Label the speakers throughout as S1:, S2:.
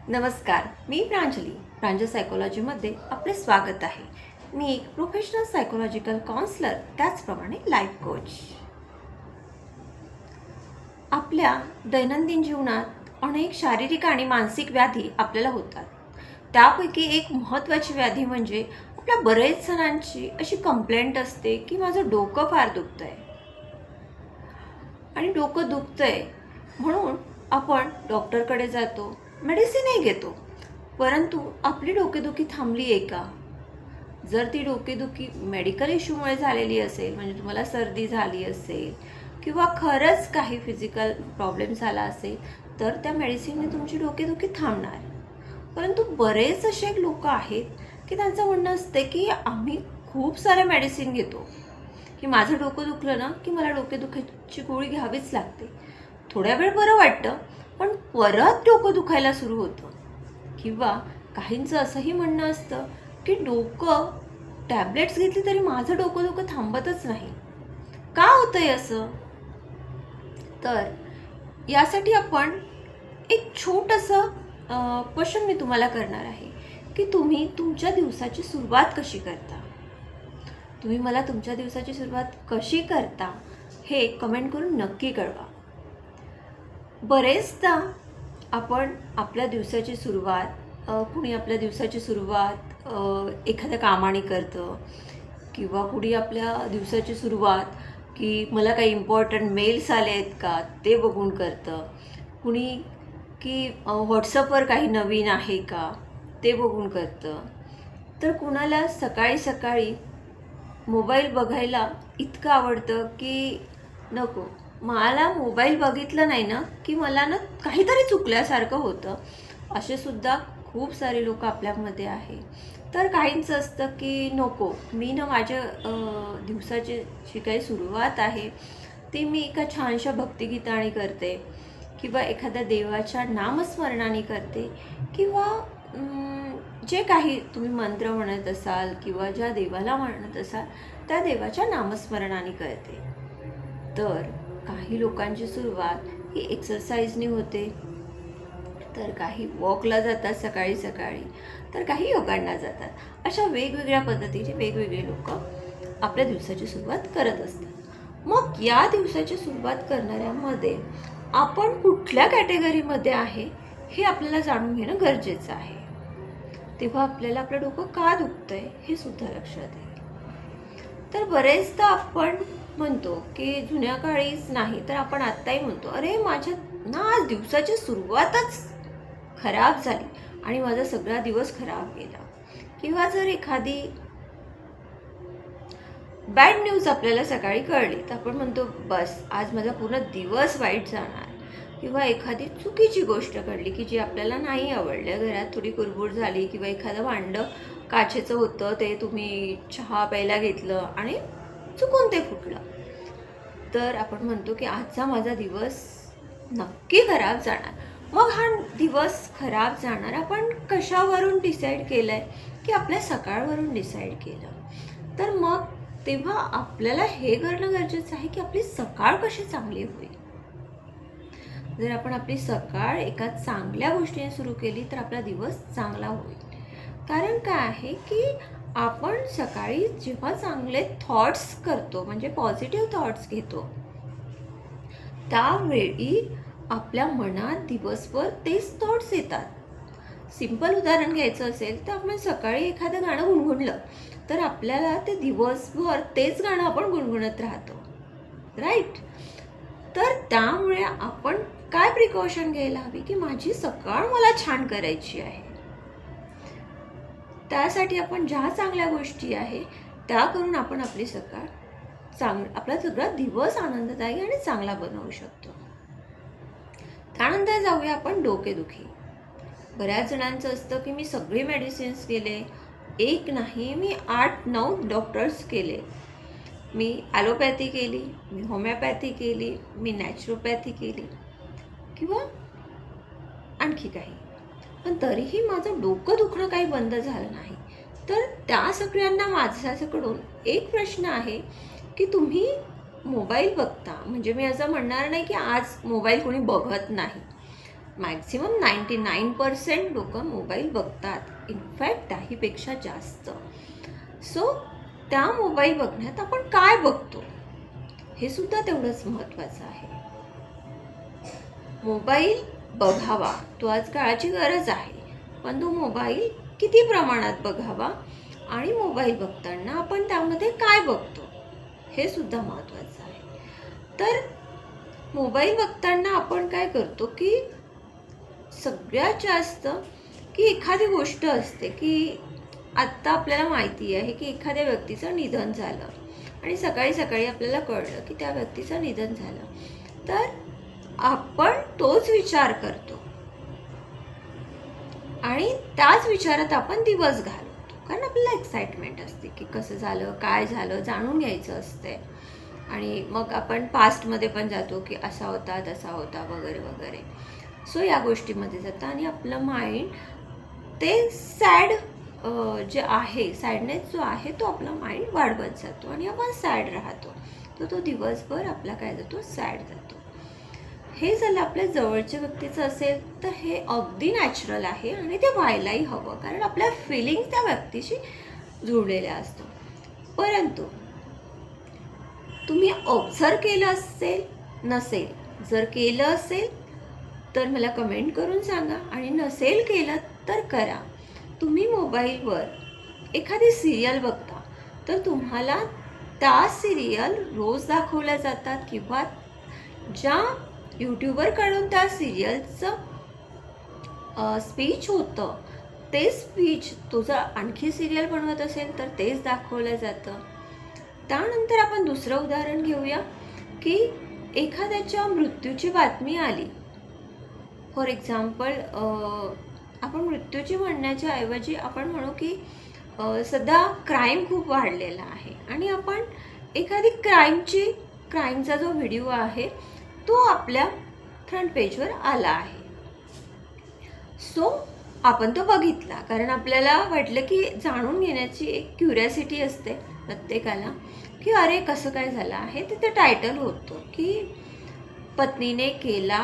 S1: नमस्कार, मी प्रांजल सायकोलॉजीमध्ये आपले स्वागत आहे. मी एक प्रोफेशनल सायकोलॉजिकल काउन्सलर, त्याचप्रमाणे लाईफ कोच. आपल्या दैनंदिन जीवनात अनेक शारीरिक आणि मानसिक व्याधी आपल्याला होतात. त्यापैकी एक महत्त्वाची व्याधी म्हणजे आपल्या बरेच जणांची अशी कंप्लेंट असते की माझं डोकं फार दुखतं आहे. आणि डोकं दुखतंय म्हणून आपण डॉक्टरकडे जातो, मेडिसिनही घेतो, परंतु आपली डोकेदुखी थांबली आहे का? जर ती डोकेदुखी मेडिकल इश्यूमुळे झालेली असेल, म्हणजे तुम्हाला सर्दी झाली असेल किंवा खरंच काही फिजिकल प्रॉब्लेम झाला असेल, तर त्या मेडिसिनने तुमची डोकेदुखी थांबणार. परंतु बरेच असे लोक आहेत की त्यांचं म्हणणं असते की आम्ही खूप सारे मेडिसिन घेतो, की माझं डोकं दुखलं ना की मला डोकेदुखीची गोळी घ्यावीच लागते. थोड्या वेळ बरं वाटतं, पण परत डोकं दुखायला सुरू होतं. किंवा काहींचं असंही म्हणणं असतं की डोकं टॅब्लेट्स घेतली तरी माझं डोकं थांबतच नाही. का होतंय असं? तर यासाठी आपण एक छोटंसं क्वेश्चन मी तुम्हाला करणार आहे की तुम्ही तुमच्या दिवसाची सुरुवात कशी करता. तुम्ही मला तुमच्या दिवसाची सुरुवात कशी करता हे कमेंट करून नक्की कळवा. बरेचदा आपण आपल्या दिवसाची सुरुवात कुणी आपल्या दिवसाची सुरुवात एखाद्या कामाने करतं, किंवा कुणी आपल्या दिवसाची सुरुवात की मला काही इम्पॉर्टंट मेल्स आले आहेत का ते बघून करतं, कुणी की व्हॉट्सअपवर काही नवीन आहे का ते बघून करतं, तर कुणाला सकाळी सकाळी मोबाईल बघायला इतकं आवडतं की नको, मला मोबाईल बघितलं नाही ना की मला ना काहीतरी चुकल्यासारखं होतं. असे सुद्धा खूप सारे लोक आपल्यामध्ये आहे. तर काहींचं असतं की नको, मी ना माझ्या दिवसाची जी काही सुरुवात आहे ती मी एका छानशा भक्तिगीताने करते, किंवा एखाद्या देवाच्या नामस्मरणाने करते, किंवा जे काही तुम्ही मंत्र म्हणत असाल किंवा ज्या देवाला म्हणत असाल त्या देवाच्या नामस्मरणाने करते. तर काही लोकांची सुरुवात ही एक्सरसाइजने होते, तर काही वॉकला जातात सकाळी सकाळी, तर काही योगांना जातात. अशा वेगवेगळ्या पद्धतीने वेगवेगळे लोक आपल्या दिवसाची सुरुवात करत असतात. मग या दिवसाची सुरुवात करणाऱ्यामध्ये आपण कुठल्या कॅटेगरीमध्ये आहे हे आपल्याला जाणून घेणं गरजेचं आहे. तेव्हा आपल्याला आपलं डोकं का दुखतंय हे सुद्धा लक्षात येईल. तर बरेचदा आपण म्हणतो की जुन्या काळीच नाही तर आपण आत्ताही म्हणतो, अरे माझ्या ना आज दिवसाची सुरुवातच खराब झाली आणि माझा सगळा दिवस खराब गेला. किंवा जर एखादी बॅड न्यूज आपल्याला सकाळी कळली तर आपण म्हणतो बस आज माझा पूर्ण दिवस वाईट जाणार. किंवा एखादी चुकीची गोष्ट घडली की जी आपल्याला नाही आवडली, घरात थोडी कुरबुर झाली, किंवा एखादं भांडं काचेचं होतं ते तुम्ही चहा प्यायला घेतलं आणि चुकून ते फुटलं, तर आपण म्हणतो की आजचा माझा दिवस नक्की खराब जाणार. मग हा दिवस खराब जाणार आपण कशावरून डिसाईड केलं आहे की आपल्या सकाळवरून डिसाईड केलं. तर मग तेव्हा आपल्याला हे करणं गरजेचं आहे की आपली सकाळ कशी चांगली होईल. जर आपण आपली सकाळ एका चांगल्या गोष्टीने सुरू केली तर आपला दिवस चांगला होईल. कारण काय आहे की आपण सकाळी जेव्हा चांगले थॉट्स करतो, म्हणजे पॉझिटिव्ह थॉट्स घेतो, त्यावेळी आपल्या मनात दिवसभर तेच थॉट्स येतात. सिंपल उदाहरण घ्यायचं असेल तर आपण सकाळी एखादं गाणं गुणगुणलं तर आपल्याला ते दिवसभर तेच गाणं आपण गुणगुणत राहतो, राईट. तर त्यामुळे आपण काय प्रिकॉशन घ्यायला हवी की माझी सकाळ मला छान करायची आहे. त्यासाठी आपण ज्या चांगल्या गोष्टी आहे त्या करून आपण आपली सकाळ आपला सगळा दिवस आनंददायी आणि चांगला बनवू शकतो. त्यानंतर जाऊया आपण डोकेदुखी. बऱ्याच जणांचं असतं की मी सगळे मेडिसिन्स केले, एक नाही मी 8-9 डॉक्टर्स केले, मी ॲलोपॅथी केली, मी होमिओपॅथी केली, मी नॅचरोपॅथी केली, किंवा आणखी काही, पण तरीही माझं डोकं दुखणं काही बंद झालं नाही. तर त्या सगळ्यांना माझ्याकडून एक प्रश्न आहे की तुम्ही मोबाईल बघता, म्हणजे मी असं म्हणणार नाही की आज मोबाईल कोणी बघत नाही, मॅक्झिमम 99% लोक मोबाईल बघतात, इनफॅक्ट त्याहीपेक्षा जास्त. सो त्या मोबाईल बघण्यात आपण काय बघतो हे सुद्धा तेवढंच महत्त्वाचं आहे. मोबाईल बघावा, तो आज काळाची गरज आहे, पण तो मोबाईल किती प्रमाणात बघावा आणि मोबाईल बघताना आपण त्यामध्ये काय बघतो हे सुद्धा महत्त्वाचं आहे. तर मोबाईल बघताना आपण काय करतो की सगळ्यात जास्त की एखादी गोष्ट असते की आत्ता आपल्याला माहिती आहे की एखाद्या व्यक्तीचं निधन झालं आणि सकाळी सकाळी आपल्याला कळलं की त्या व्यक्तीचं निधन झालं, तर आपण तोच विचार करतो आणि त्याच विचारात आपण दिवस घालवतो, कारण आपल्याला एक्साइटमेंट असते की कसं झालं, काय झालं, जाणून घ्यायचं असते. आणि मग आपण पास्टमध्ये पण जातो की असा होता, तसा होता, वगैरे वगैरे. सो या गोष्टीमध्ये जातं आणि आपलं माइंड ते सॅड जे आहे, सॅडनेस जो आहे तो आपला माइंड वाढवत जातो आणि आपण सॅड राहतो. तर तो दिवसभर आपला काय जातो, सॅड जातो. हे झालं आपल्या जवळच्या व्यक्तीचं असेल तर हे अगदी नॅचरल आहे आणि ते व्हायलाही हवं, कारण आपल्या फिलिंग्स त्या व्यक्तीशी जुळलेल्या असतात. परंतु तुम्ही ऑब्झर्व केलं असेल, नसेल, जर केलं असेल तर मला कमेंट करून सांगा आणि नसेल केलं तर करा. तुम्ही मोबाईलवर एखादी सिरियल बघता तर तुम्हाला त्या सिरियल रोज दाखवल्या जातात किंवा ज्या यूट्यूबरकडून त्या सिरियलचं स्पीच होतं ते स्पीच तो जर आणखी सिरियल बनवत असेल तर तेच दाखवलं जातं. त्यानंतर आपण दुसरं उदाहरण घेऊया की एखाद्याच्या मृत्यूची बातमी आली. फॉर एक्झाम्पल आपण मृत्यूची म्हणण्याच्या ऐवजी आपण म्हणू की सध्या क्राईम खूप वाढलेला आहे आणि आपण एखादी क्राईमचा जो व्हिडिओ आहे तो आपल्या फ्रंट पेजवर आला आहे. सो आपण तो बघितला, कारण आपल्याला वाटलं की जाणून घेण्याची एक क्युरियासिटी असते प्रत्येकाला की अरे कसं काय झालं आहे. तिथे टायटल होतं की पत्नीने केला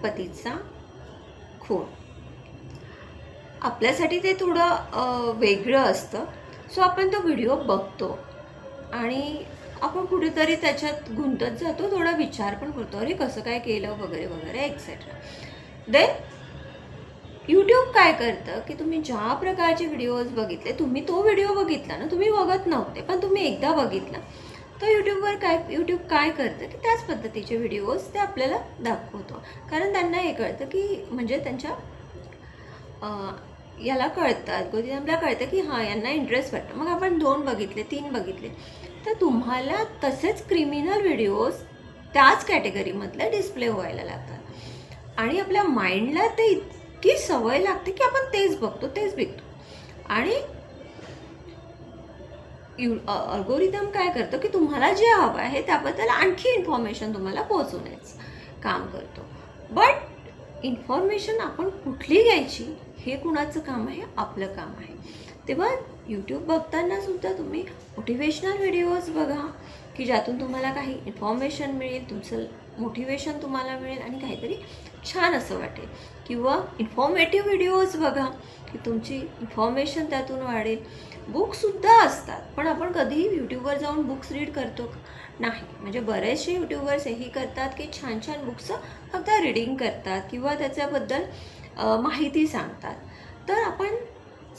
S1: पतीचा खून. आपल्यासाठी ते थोडं वेगळं असतं. सो आपण तो व्हिडिओ बघतो आणि आपण कुठेतरी त्याच्यात गुंतत जातो, थोडा विचार पण करतो, अरे कसं काय केलं, वगैरे वगैरे एक्सेट्रा. देन यूट्यूब काय करतं की तुम्ही ज्या प्रकारचे व्हिडिओज बघितले, तुम्ही तो व्हिडिओ बघितला ना, तुम्ही बघत नव्हते पण तुम्ही एकदा बघितला तर यूट्यूब काय करतं की त्याच पद्धतीचे व्हिडिओज ते आपल्याला दाखवतो, कारण त्यांना हे कळतं की म्हणजे त्यांच्या याला कळतं, अल्गोरिदमला कळतं की हां यांना इंटरेस्ट वाटतं. मग आपण 2 बघितले, 3 बघितले तर तुम्हाला तसेच क्रिमिनल व्हिडिओज त्याच कॅटेगरीमधले डिस्प्ले व्हायला लागतात आणि आपल्या माइंडला ते इतकी सवय लागते की आपण तेच बघतो, तेच बघतो. आणि अल्गोरिदम काय करतं की तुम्हाला जे हवं आहे त्याबद्दल आणखी इन्फॉर्मेशन तुम्हाला पोहोचवण्याचं काम करतो. बट इन्फॉर्मेशन आपण कुठली घ्यायची हे कुणाचं काम आहे, आपलं काम आहे. तेव्हा यूट्यूब बघताना सुद्धा तुम्ही मोटिवेशनल व्हिडिओज बघा की ज्यातून तुम्हाला काही इन्फॉर्मेशन मिळेल, तुमचं मोटिवेशन तुम्हाला मिळेल आणि काहीतरी छान असं वाटेल. किंवा इन्फॉर्मेटिव्ह व्हिडिओज बघा की तुमची इन्फॉर्मेशन त्यातून वाढेल. बुकसुद्धा असतात, पण आपण कधीही यूट्यूबवर जाऊन बुक्स रीड करतो नाही. म्हणजे बरेचसे यूट्यूबर्स हेही करतात की छान छान बुक्सचं फक्त रीडिंग करतात किंवा त्याच्याबद्दल माहिती सांगतात. तर आपण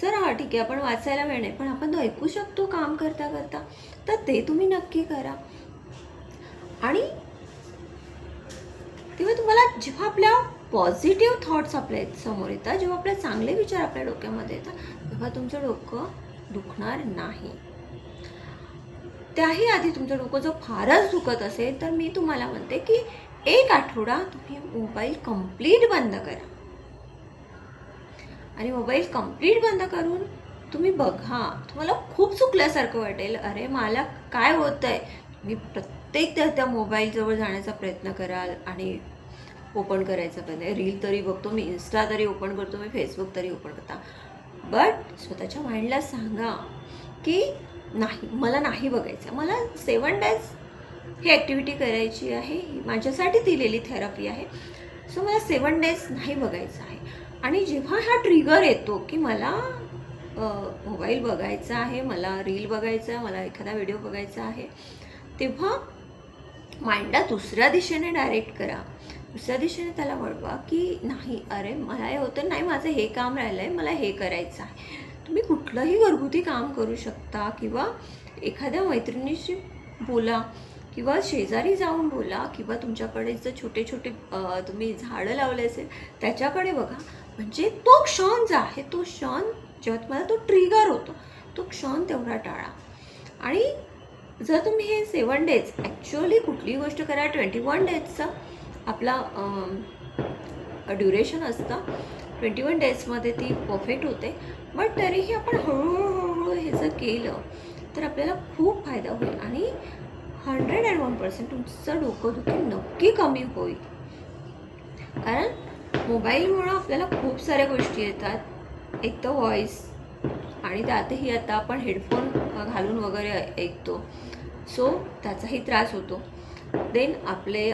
S1: जर हां ठीक आहे आपण वाचायला वेळ नाही पण आपण तो ऐकू शकतो काम करता करता, तर ते तुम्ही नक्की करा. आणि तेव्हा तुम्हाला जेव्हा आपल्या पॉझिटिव्ह थॉट्स आपल्या समोर येतात, जेव्हा आपले चांगले विचार आपल्या डोक्यामध्ये येतात, तेव्हा तुमचं डोकं दुखणार नाही. त्याही आधी तुमचं डोकं जर फारच दुखत असेल तर मी तुम्हाला म्हणते की 1 आठवडा तुम्ही मोबाईल कंप्लीट बंद करा आणि मोबाईल कंप्लीट बंद करून तुम्ही बघा, तुम्हाला खूप चुकल्यासारखं वाटेल. अरे मला काय होतं आहे. मी प्रत्येकदा त्या मोबाईलजवळ जाण्याचा प्रयत्न कराल आणि ओपन करायचा प्रयत्न, रील तरी बघतो मी, इन्स्टा तरी ओपन करतो मी, फेसबुक तरी ओपन करता. बट स्वतःच्या माइंडला सांगा की नाही, मला नाही बघायचं, मला 7 days ही ॲक्टिव्हिटी करायची आहे, ही माझ्यासाठी दिलेली थेरपी आहे सो मला 7 डेज नाही बघायचं आहे. आणि जेव्हा हा ट्रिगर येतो की मला मोबाईल बघायचा आहे, मला रील बघायचं आहे, मला एखादा व्हिडिओ बघायचा आहे, तेव्हा माइंडला दुसऱ्या दिशेने डायरेक्ट करा. दुसऱ्या दिशेने त्याला वळवा की नाही, अरे मला हे होतं नाही, माझं हे काम राहिलं आहे, मला हे करायचं आहे. तुम्ही कुठलंही घरगुती काम करू शकता किंवा एखाद्या मैत्रिणीशी बोला किंवा शेजारी जाऊन बोला किंवा तुमच्याकडे जर छोटे छोटे तुम्ही झाडं लावले असेल त्याच्याकडे बघा. म्हणजे तो क्षण जो आहे, तो क्षण जेव्हा तुम्हाला तो ट्रिगर होतो, तो क्षण तेवढा टाळा. आणि जर तुम्ही हे 7 डेज ॲक्च्युअली कुठलीही गोष्ट करा, 21 डेजचा आपला ड्युरेशन असतं. 21 डेजमध्ये ती परफेक्ट होते. बट तरीही आपण हळूहळू हे जर केलं तर आपल्याला खूप फायदा होईल आणि 101% तुमचं डोकंदुखी नक्की कमी होईल. कारण मोबाईलमुळं आपल्याला खूप साऱ्या गोष्टी येतात. एक तर व्हॉईस, आणि त्यातही आता आपण हेडफोन घालून वगैरे ऐकतो, सो त्याचाही त्रास होतो. देन आपले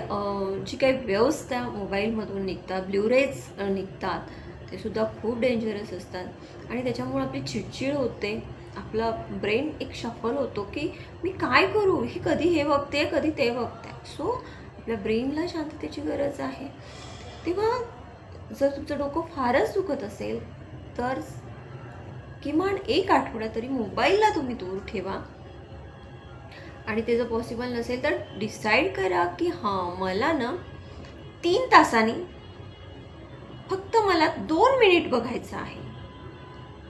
S1: जी काही वेव्स त्या मोबाईलमधून निघतात, ब्ल्यूरेज निघतात, ते सुद्धा खूप डेंजरस असतात आणि त्याच्यामुळे आपली चिडचिड होते. आपला ब्रेन एक शफल होतो की मी काय करू, ही कधी हे बघते कधी ते बघते. सो आपल्या ब्रेनला शांततेची गरज आहे. तेव्हा जर तुमचं डोकं फारच दुखत असेल तर किमान 1 आठवडा तरी मोबाईलला तुम्ही दूर ठेवा. आणि ते जर पॉसिबल नसेल तर डिसाईड करा की हां, मला ना 3 तासांनी फक्त मला 2 मिनिट बघायचं आहे.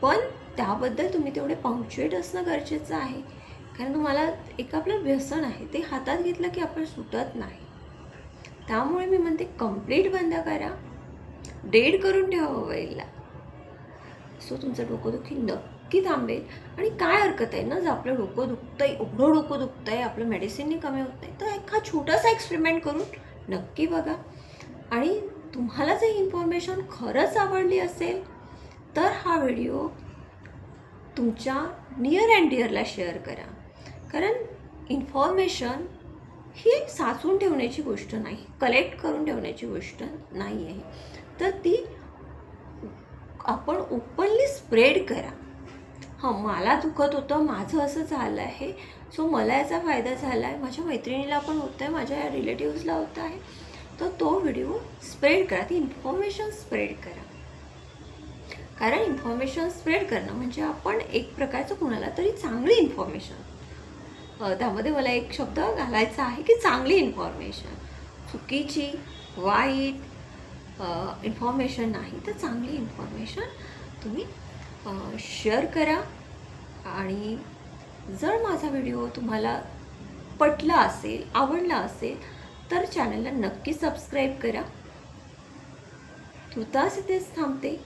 S1: पण त्याबद्दल तुम्ही तेवढे पंक्च्युएट असणं गरजेचं आहे. कारण तुम्हाला एक आपलं व्यसन आहे, ते हातात घेतलं की आपण सुटत नाही. त्यामुळे मी म्हणते कंप्लीट बंद करा, डेड करून ठेवा मोबाईलला. सो तुमचं डोकंदुखी नक्की थांबेल. आणि काय हरकत आहे ना, जर आपलं डोकं दुखतं आहे, एवढं डोकं दुखतं आहे, आपलं मेडिसिनने कमी होत नाही, तर एका छोटासा एक्सपेरिमेंट करून नक्की बघा. आणि तुम्हाला जर इन्फॉर्मेशन खरंच आवडली असेल तर हा व्हिडिओ तुमच्या नियर अँड डिअरला शेअर करा. कारण इन्फॉर्मेशन ही साचून ठेवण्याची गोष्ट नाही, कलेक्ट करून ठेवण्याची गोष्ट नाही आहे. तर ती आपण ओपनली स्प्रेड करा. हां, मला दुखत होतं, माझं असं झालं आहे, सो मला याचा फायदा झाला आहे, माझ्या मैत्रिणीला पण होतं आहे, माझ्या रिलेटिव्सला होतं आहे, तर तो व्हिडिओ स्प्रेड करा, ती इन्फॉर्मेशन स्प्रेड करा. कारण इन्फॉर्मेशन स्प्रेड करणं म्हणजे आपण एक प्रकारचं कुणाला तरी चांगली इन्फॉर्मेशन, त्यामध्ये मला एक शब्द घालायचा आहे की चांगली इन्फॉर्मेशन, चुकीची वाईट इन्फॉर्मेशन नाही, तर चांगली इन्फॉर्मेशन तुम्ही शेअर करा. आणि जर माझा व्हिडिओ तुम्हाला पटला असेल, आवडला असेल तर चॅनलला नक्की सबस्क्राईब करा. तुर्तास इथेच थांबते.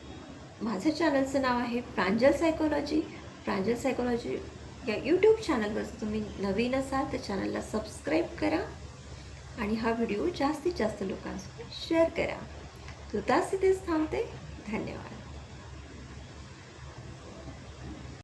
S1: माझ्या चॅनलचं नाव आहे प्रांजल सायकोलॉजी. प्रांजल सायकोलॉजी या यूट्यूब चॅनलवर जर तुम्ही नवीन असाल तर चॅनलला सबस्क्राईब करा आणि हा व्हिडिओ जास्तीत जास्त लोकांसोबत शेअर करा. तुर्तास इथेच थांबते. धन्यवाद.